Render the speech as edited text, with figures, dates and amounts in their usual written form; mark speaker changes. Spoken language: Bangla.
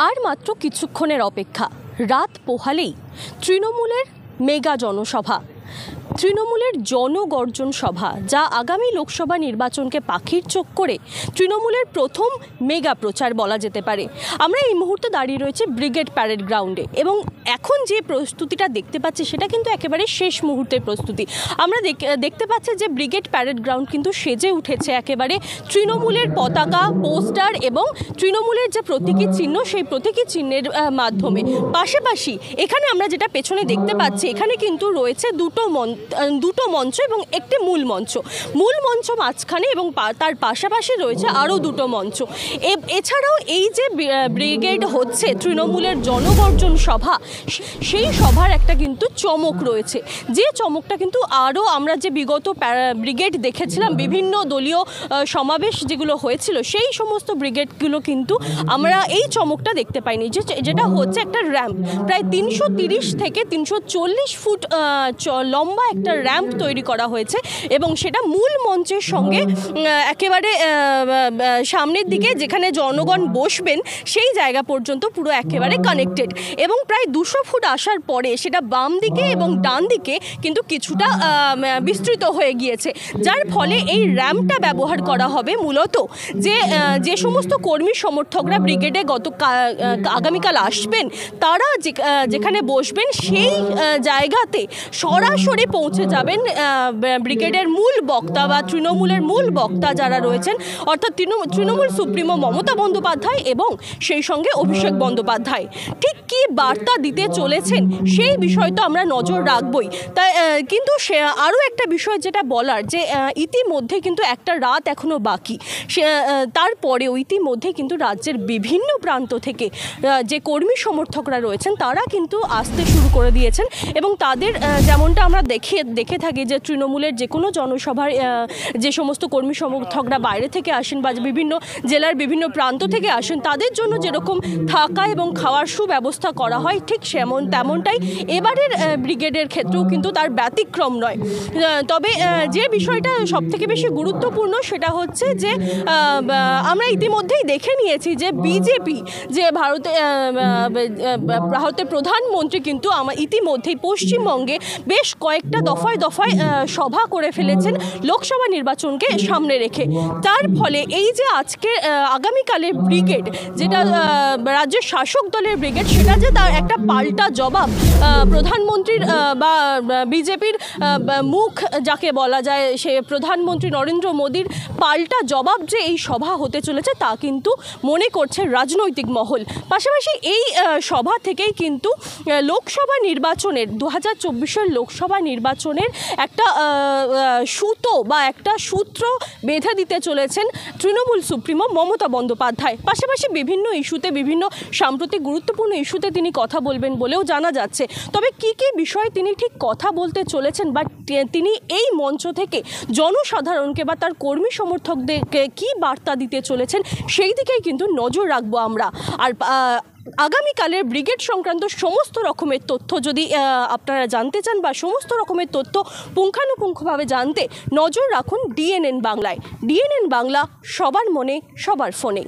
Speaker 1: আর মাত্র কিছুক্ষণের অপেক্ষা, রাত পোহালেই তৃণমূলের মেগা জনসভা, তৃণমূলের জনগর্জন সভা, যা আগামী লোকসভা নির্বাচনকে পাখির চোখ করে তৃণমূলের প্রথম মেগা প্রচার বলা যেতে পারে। আমরা এই মুহূর্তে দাঁড়িয়ে রয়েছে ব্রিগেড প্যারেড গ্রাউন্ডে এবং এখন যে প্রস্তুতিটা দেখতে পাচ্ছি সেটা কিন্তু একেবারে শেষ মুহূর্তের প্রস্তুতি। আমরা দেখতে পাচ্ছি যে ব্রিগেড প্যারেড গ্রাউন্ড কিন্তু সেজে উঠেছে একেবারে তৃণমূলের পতাকা, পোস্টার এবং তৃণমূলের যে প্রতীকী চিহ্ন, সেই প্রতীকী চিহ্নের মাধ্যমে। পাশাপাশি এখানে আমরা যেটা পেছনে দেখতে পাচ্ছি, এখানে কিন্তু রয়েছে দুটো মঞ্চ এবং একটি মূল মঞ্চ মাঝখানে এবং তার পাশাপাশি রয়েছে আরও দুটো মঞ্চ। এছাড়াও এই যে ব্রিগেড হচ্ছে তৃণমূলের জনগর্জন সভা, সেই সভার একটা কিন্তু চমক রয়েছে, যে চমকটা কিন্তু আরও আমরা যে বিগত ব্রিগেড দেখেছিলাম, বিভিন্ন দলীয় সমাবেশ যেগুলো হয়েছিল, সেই সমস্ত ব্রিগেডগুলো কিন্তু আমরা এই চমকটা দেখতে পাইনি। যেটা হচ্ছে একটা র্যাম্প, প্রায় 330 থেকে 340 ফুট লম্বা একটা র্যাম্প তৈরি করা হয়েছে এবং সেটা মূল মঞ্চের সঙ্গে একেবারে সামনের দিকে যেখানে জনগণ বসবেন সেই জায়গা পর্যন্ত পুরো একেবারে কানেক্টেড এবং প্রায় 200 ফুট আসার পরে সেটা বাম দিকে এবং ডান দিকে কিন্তু কিছুটা বিস্তৃত হয়ে গিয়েছে, যার ফলে এই র্যাম্পটা ব্যবহার করা হবে মূলত যে সমস্ত কর্মী সমর্থকরা ব্রিগেডে আগামীকাল আসবেন, তারা যেখানে বসবেন সেই জায়গাতে সরাসরি পৌঁছে যাবেন ব্রিগেডের মূল বক্তা বা তৃণমূলের মূল বক্তা যারা রয়েছেন, অর্থাৎ তৃণমূল সুপ্রিমো মমতা বন্দ্যোপাধ্যায় এবং সেই সঙ্গে অভিষেক বন্দ্যোপাধ্যায়। ঠিক কী বার্তা দিতে চলেছেন সেই বিষয় তো আমরা নজর রাখবই, তাই কিন্তু আরও একটা বিষয় যেটা বলার, যে ইতিমধ্যে কিন্তু একটা রাত এখনও বাকি, তারপরেও ইতিমধ্যে কিন্তু রাজ্যের বিভিন্ন প্রান্ত থেকে যে কর্মী সমর্থকরা রয়েছেন তারা কিন্তু আসতে শুরু করে দিয়েছেন এবং তাদের যেমনটা আমরা দেখে থাকি যে তৃণমূলের যে কোনো জনসভার যে সমস্ত কর্মী সমর্থকরা বাইরে থেকে আসেন বা বিভিন্ন জেলার বিভিন্ন প্রান্ত থেকে আসেন, তাদের জন্য যেরকম থাকা এবং খাওয়ার সুব্যবস্থা করা হয়, ঠিক তেমনটাই এবারের ব্রিগেডের ক্ষেত্রেও কিন্তু তার ব্যতিক্রম নয়। তবে যে বিষয়টা সবথেকে বেশি গুরুত্বপূর্ণ সেটা হচ্ছে যে আমরা ইতিমধ্যেই দেখে নিয়েছি যে বিজেপি, যে ভারতের প্রধানমন্ত্রী কিন্তু ইতিমধ্যেই পশ্চিমবঙ্গে বেশ কয়েকটা দফায় সভা করে ফেলেছেন লোকসভা নির্বাচনকে সামনে রেখে। তার ফলে এই যে আজকে আগামীকালের ব্রিগেড, যেটা রাজ্যের শাসক দলের ব্রিগেড, সেটা যে তার একটা পাল্টা জবাব প্রধানমন্ত্রীর বা বিজেপির মুখ যাকে বলা যায়, সে প্রধানমন্ত্রী নরেন্দ্র মোদীর পাল্টা জবাব যে এই সভা হতে চলেছে তা কিন্তু মনে করছে রাজনৈতিক মহল। পাশাপাশি এই সভা থেকেই কিন্তু লোকসভা নির্বাচনের 2024 লোকসভা নির্বাচনের একটা সুতো বা একটা সূত্র বেঁধে দিতে চলেছেন তৃণমূল সুপ্রিমো মমতা বন্দ্যোপাধ্যায়। পাশাপাশি বিভিন্ন ইস্যুতে, বিভিন্ন সাম্প্রতিক গুরুত্বপূর্ণ ইস্যুতে তিনি কথা বলবেন বলেও জানা যাচ্ছে। তবে কী বিষয়ে তিনি ঠিক কথা বলতে চলেছেন বা তিনি এই মঞ্চ থেকে জনসাধারণকে বা তার কর্মী সমর্থকদেরকে কী বার্তা দিতে চলেছেন সেই দিকেই কিন্তু নজর রাখবো আমরা। আর আগামীকালের ব্রিগেড সংক্রান্ত সমস্ত রকমের তথ্য যদি আপনারা জানতে চান বা সমস্ত রকমের তথ্য পুঙ্খানুপুঙ্খভাবে জানতে নজর রাখুন ডিএনএন বাংলায়। ডিএনএন বাংলা, সবার মনে, সবার ফোনে।